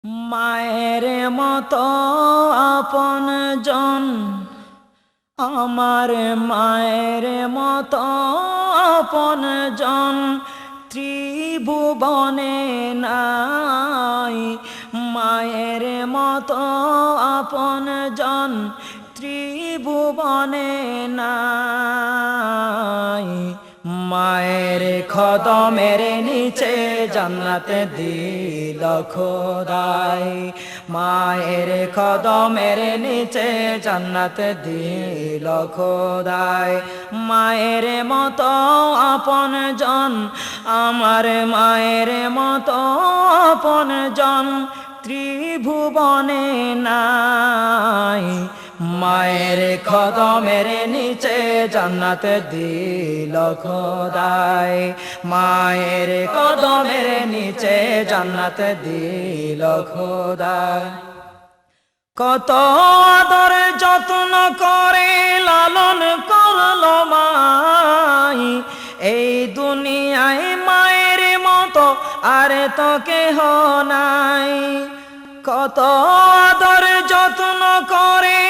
মায়ের মতো আপনজন আমার মায়ের মতো আপনজন ত্রিভুবনে নাই। মায়ের মতো আপনজন ত্রিভুবনে নাই। মায়ের কদমের নিচে জান্নাতে দিল খোদাই। মায়ের কদমের নিচে জান্নাতে দিল খোদাই। মায়ের মতো আপনজন আমার মায়ের মতো আপনজন ত্রিভুবনে নাই। মায়ের কদমের নিচে জান্নাতে দিল খোদাই। মায়ের কদমের নিচে জান্নাতে দিল খোদাই। কত আদর যত্ন করে লালন করলো মাই। এই দুনিয়ায় মায়ের মতো আর তো কেহ নাই। কত আদর যত্ন করে